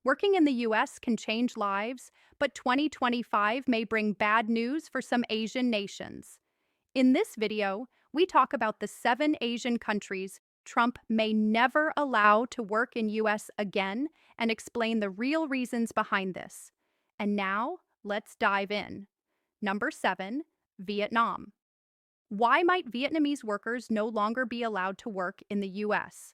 Working in the US can change lives, but 2025 may bring bad news for some Asian nations. In this video, we talk about the 7 Asian countries Trump may never allow to work in US again and explain the real reasons behind this. And now, let's dive in. Number 7, Vietnam. Why might Vietnamese workers no longer be allowed to work in the US?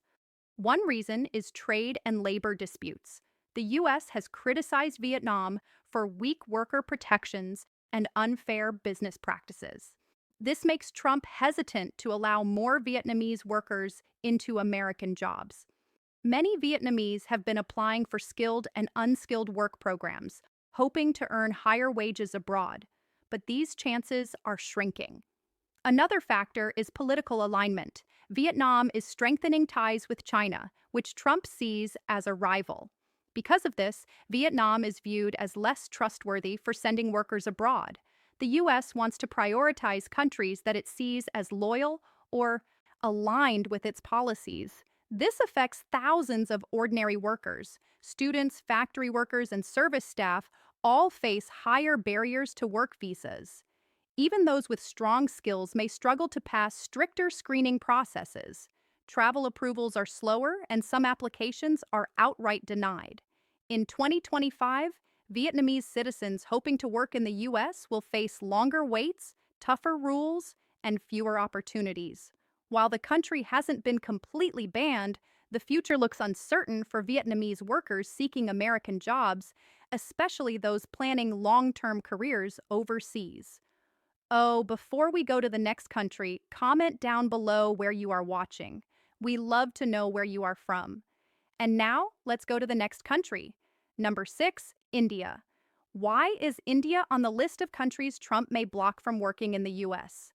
One reason is trade and labor disputes. The U.S. has criticized Vietnam for weak worker protections and unfair business practices. This makes Trump hesitant to allow more Vietnamese workers into American jobs. Many Vietnamese have been applying for skilled and unskilled work programs, hoping to earn higher wages abroad, but these chances are shrinking. Another factor is political alignment. Vietnam is strengthening ties with China, which Trump sees as a rival. Because of this, Vietnam is viewed as less trustworthy for sending workers abroad. The U.S. wants to prioritize countries that it sees as loyal or aligned with its policies. This affects thousands of ordinary workers. Students, factory workers, and service staff all face higher barriers to work visas. Even those with strong skills may struggle to pass stricter screening processes. Travel approvals are slower, and some applications are outright denied. In 2025, Vietnamese citizens hoping to work in the U.S. will face longer waits, tougher rules, and fewer opportunities. While the country hasn't been completely banned, the future looks uncertain for Vietnamese workers seeking American jobs, especially those planning long-term careers overseas. Oh, before we go to the next country, comment down below where you are watching. We love to know where you are from. And now, let's go to the next country. Number 6, India. Why is India on the list of countries Trump may block from working in the U.S.?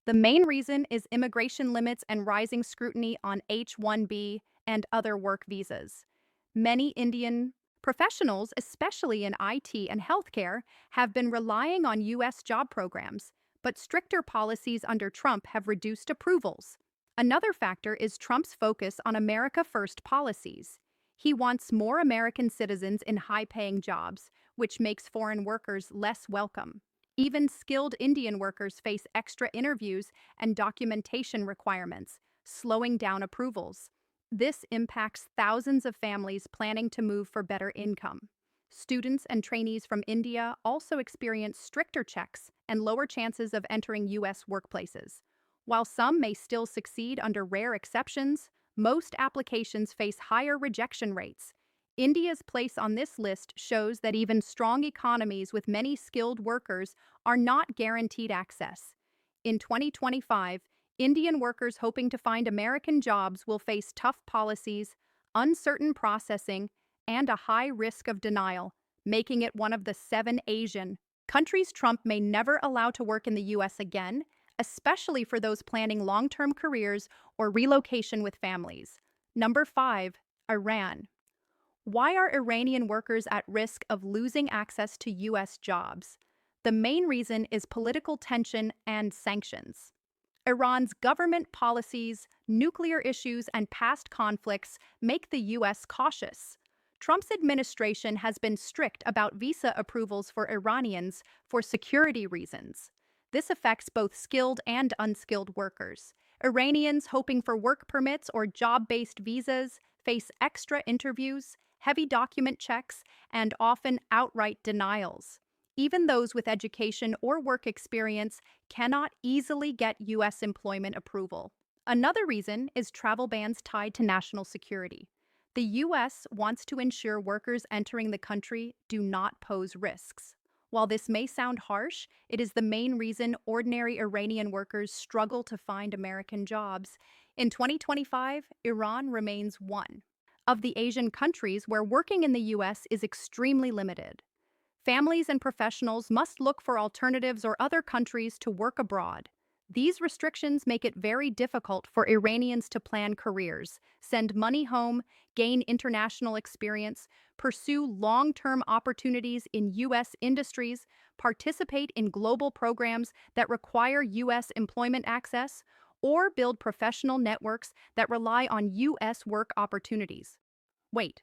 The main reason is immigration limits and rising scrutiny on H-1B and other work visas. Many Indian professionals, especially in IT and healthcare, have been relying on U.S. job programs, but stricter policies under Trump have reduced approvals. Another factor is Trump's focus on America First policies. He wants more American citizens in high-paying jobs, which makes foreign workers less welcome. Even skilled Indian workers face extra interviews and documentation requirements, slowing down approvals. This impacts thousands of families planning to move for better income. Students and trainees from India also experience stricter checks and lower chances of entering U.S. workplaces. While some may still succeed under rare exceptions, most applications face higher rejection rates. India's place on this list shows that even strong economies with many skilled workers are not guaranteed access. In 2025, Indian workers hoping to find American jobs will face tough policies, uncertain processing, and a high risk of denial, making it one of the 7 Asian countries Trump may never allow to work in the U.S. again, especially for those planning long-term careers or relocation with families. Number 5, Iran. Why are Iranian workers at risk of losing access to U.S. jobs? The main reason is political tension and sanctions. Iran's government policies, nuclear issues, and past conflicts make the U.S. cautious. Trump's administration has been strict about visa approvals for Iranians for security reasons. This affects both skilled and unskilled workers. Iranians hoping for work permits or job-based visas face extra interviews, heavy document checks, and often outright denials. Even those with education or work experience cannot easily get U.S. employment approval. Another reason is travel bans tied to national security. The U.S. wants to ensure workers entering the country do not pose risks. While this may sound harsh, it is the main reason ordinary Iranian workers struggle to find American jobs. In 2025, Iran remains one of the Asian countries where working in the U.S. is extremely limited. Families and professionals must look for alternatives or other countries to work abroad. These restrictions make it very difficult for Iranians to plan careers, send money home, gain international experience, pursue long-term opportunities in U.S. industries, participate in global programs that require U.S. employment access, or build professional networks that rely on U.S. work opportunities. Wait.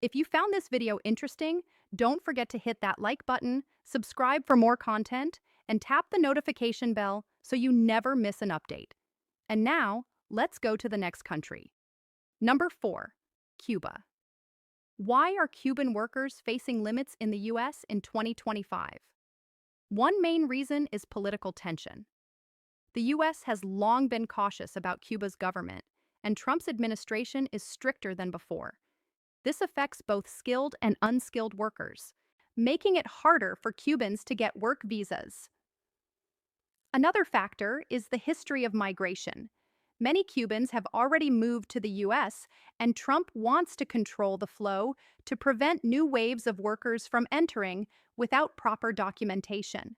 If you found this video interesting, don't forget to hit that like button, subscribe for more content, and tap the notification bell so you never miss an update. And now, let's go to the next country. Number 4, Cuba. Why are Cuban workers facing limits in the U.S. in 2025? One main reason is political tension. The U.S. has long been cautious about Cuba's government, and Trump's administration is stricter than before. This affects both skilled and unskilled workers, making it harder for Cubans to get work visas. Another factor is the history of migration. Many Cubans have already moved to the U.S., and Trump wants to control the flow to prevent new waves of workers from entering without proper documentation.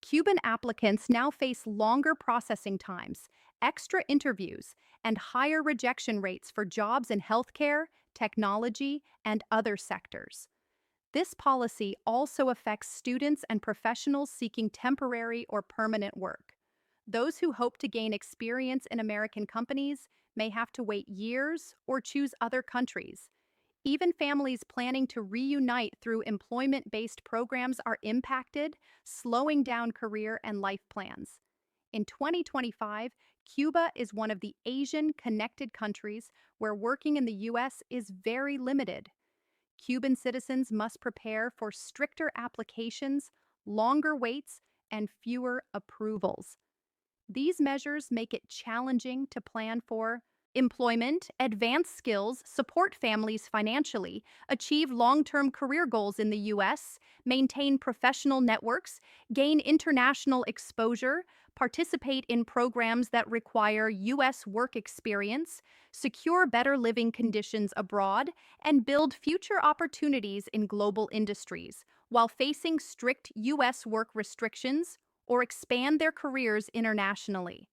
Cuban applicants now face longer processing times, extra interviews, and higher rejection rates for jobs in healthcare, technology, and other sectors. This policy also affects students and professionals seeking temporary or permanent work. Those who hope to gain experience in American companies may have to wait years or choose other countries. Even families planning to reunite through employment-based programs are impacted, slowing down career and life plans. In 2025, Cuba is one of the Asian connected countries where working in the U.S. is very limited. Cuban citizens must prepare for stricter applications, longer waits, and fewer approvals. These measures make it challenging to plan for employment, advance skills, support families financially, achieve long-term career goals in the U.S., maintain professional networks, gain international exposure, participate in programs that require U.S. work experience, secure better living conditions abroad, and build future opportunities in global industries, while facing strict U.S. work restrictions or expand their careers internationally.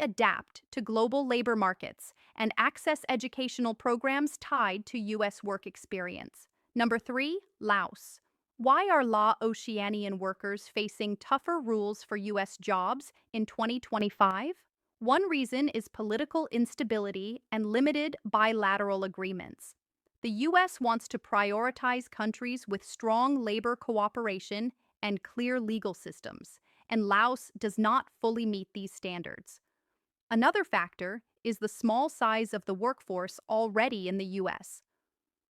Adapt to global labor markets and access educational programs tied to U.S. work experience. Number 3, Laos. Why are Laotian workers facing tougher rules for U.S. jobs in 2025? One reason is political instability and limited bilateral agreements. The U.S. wants to prioritize countries with strong labor cooperation and clear legal systems, and Laos does not fully meet these standards. Another factor is the small size of the workforce already in the U.S.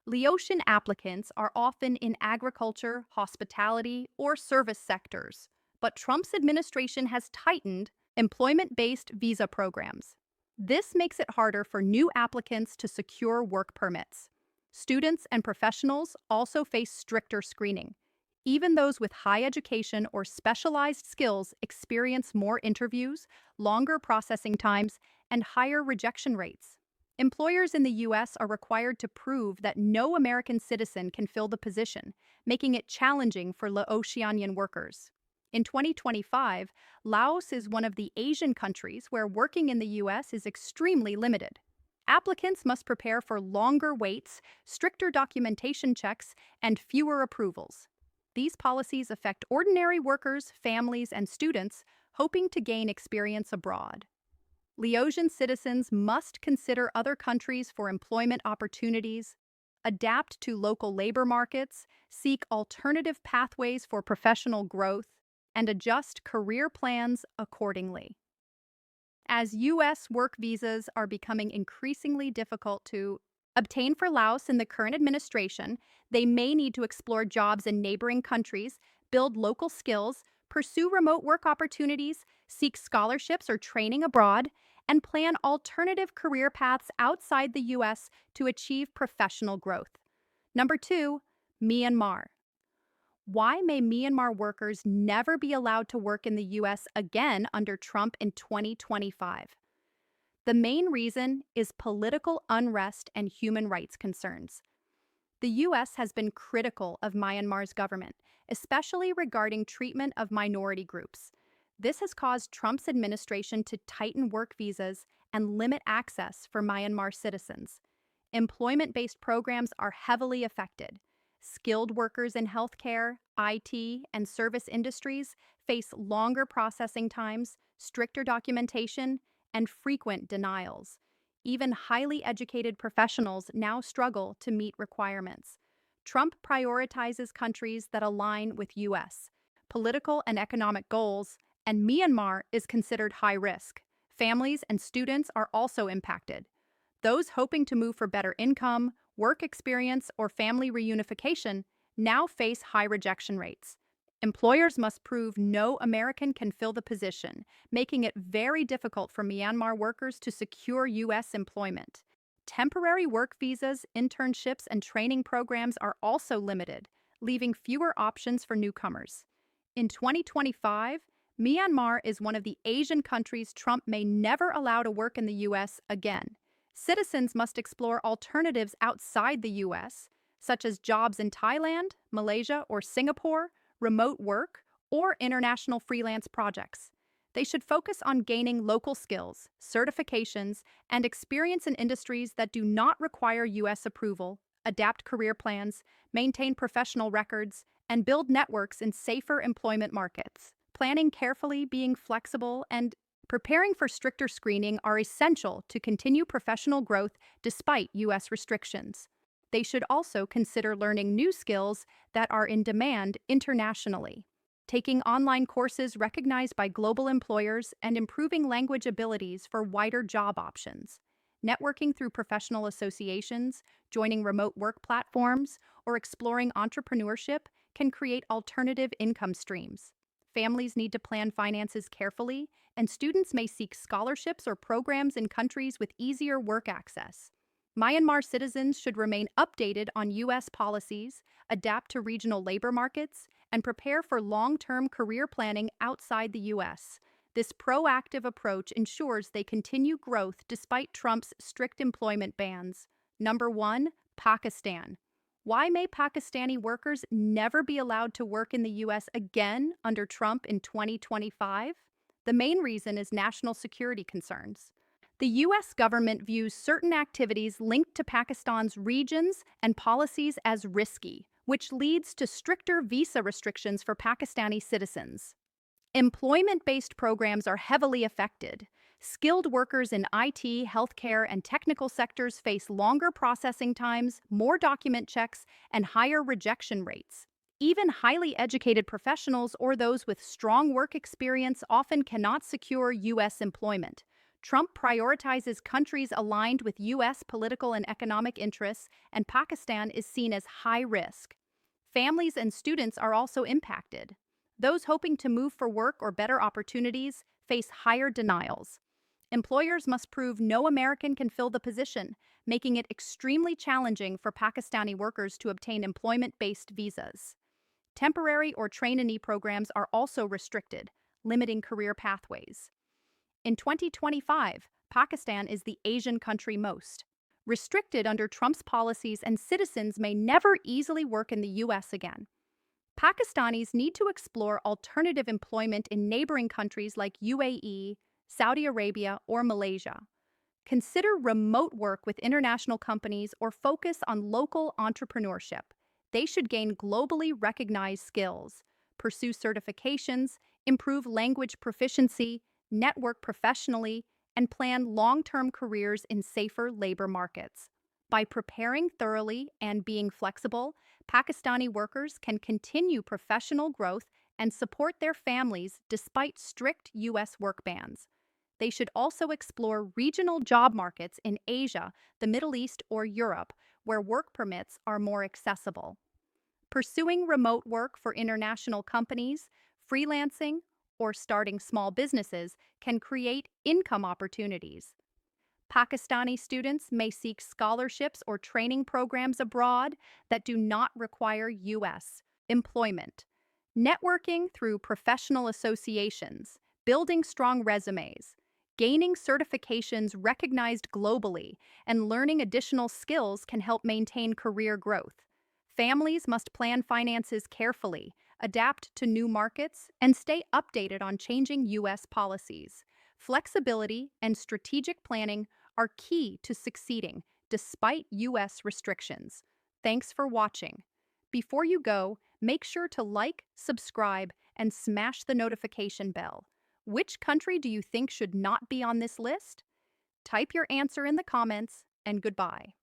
Laotian applicants are often in agriculture, hospitality, or service sectors, but Trump's administration has tightened employment-based visa programs. This makes it harder for new applicants to secure work permits. Students and professionals also face stricter screening. Even those with high education or specialized skills experience more interviews, longer processing times, and higher rejection rates. Employers in the U.S. are required to prove that no American citizen can fill the position, making it challenging for Laotian workers. In 2025, Laos is one of the Asian countries where working in the U.S. is extremely limited. Applicants must prepare for longer waits, stricter documentation checks, and fewer approvals. These policies affect ordinary workers, families, and students hoping to gain experience abroad. Laotian citizens must consider other countries for employment opportunities, adapt to local labor markets, seek alternative pathways for professional growth, and adjust career plans accordingly. As U.S. work visas are becoming increasingly difficult to obtain for Laos in the current administration, they may need to explore jobs in neighboring countries, build local skills, pursue remote work opportunities, seek scholarships or training abroad, and plan alternative career paths outside the U.S. to achieve professional growth. Number 2, Myanmar. Why may Myanmar workers never be allowed to work in the U.S. again under Trump in 2025? The main reason is political unrest and human rights concerns. The U.S. has been critical of Myanmar's government, especially regarding treatment of minority groups. This has caused Trump's administration to tighten work visas and limit access for Myanmar citizens. Employment-based programs are heavily affected. Skilled workers in healthcare, IT, and service industries face longer processing times, stricter documentation, and frequent denials. Even highly educated professionals now struggle to meet requirements. Trump prioritizes countries that align with U.S. political and economic goals, and Myanmar is considered high risk. Families and students are also impacted. Those hoping to move for better income, work experience, or family reunification now face high rejection rates. Employers must prove no American can fill the position, making it very difficult for Myanmar workers to secure U.S. employment. Temporary work visas, internships, and training programs are also limited, leaving fewer options for newcomers. In 2025, Myanmar is one of the Asian countries Trump may never allow to work in the U.S. again. Citizens must explore alternatives outside the U.S., such as jobs in Thailand, Malaysia, or Singapore, remote work, or international freelance projects. They should focus on gaining local skills, certifications, and experience in industries that do not require U.S. approval, adapt career plans, maintain professional records, and build networks in safer employment markets. Planning carefully, being flexible, and preparing for stricter screening are essential to continue professional growth despite U.S. restrictions. They should also consider learning new skills that are in demand internationally, taking online courses recognized by global employers, and improving language abilities for wider job options. Networking through professional associations, joining remote work platforms, or exploring entrepreneurship can create alternative income streams. Families need to plan finances carefully, and students may seek scholarships or programs in countries with easier work access. Myanmar citizens should remain updated on U.S. policies, adapt to regional labor markets, and prepare for long-term career planning outside the U.S. This proactive approach ensures they continue growth despite Trump's strict employment bans. Number 1. Pakistan. Why may Pakistani workers never be allowed to work in the U.S. again under Trump in 2025? The main reason is national security concerns. The U.S. government views certain activities linked to Pakistan's regions and policies as risky, which leads to stricter visa restrictions for Pakistani citizens. Employment-based programs are heavily affected. Skilled workers in IT, healthcare, and technical sectors face longer processing times, more document checks, and higher rejection rates. Even highly educated professionals or those with strong work experience often cannot secure U.S. employment. Trump prioritizes countries aligned with U.S. political and economic interests, and Pakistan is seen as high risk. Families and students are also impacted. Those hoping to move for work or better opportunities face higher denials. Employers must prove no American can fill the position, making it extremely challenging for Pakistani workers to obtain employment-based visas. Temporary or trainee programs are also restricted, limiting career pathways. In 2025, Pakistan is the Asian country most restricted under Trump's policies, and citizens may never easily work in the U.S. again. Pakistanis need to explore alternative employment in neighboring countries like UAE, Saudi Arabia, or Malaysia. Consider remote work with international companies or focus on local entrepreneurship. They should gain globally recognized skills, pursue certifications, improve language proficiency, network professionally, and plan long-term careers in safer labor markets. By preparing thoroughly and being flexible, Pakistani workers can continue professional growth and support their families despite strict U.S. work bans. They should also explore regional job markets in Asia, the Middle East, or Europe, where work permits are more accessible. Pursuing remote work for international companies, freelancing, or starting small businesses can create income opportunities. Pakistani students may seek scholarships or training programs abroad that do not require U.S. employment. Networking through professional associations, building strong resumes, gaining certifications recognized globally, and learning additional skills can help maintain career growth. Families must plan finances carefully, adapt to new markets, and stay updated on changing U.S. policies. Flexibility and strategic planning are key to succeeding despite U.S. restrictions. Thanks for watching. Before you go, make sure to like, subscribe, and smash the notification bell. Which country do you think should not be on this list? Type your answer in the comments, and goodbye.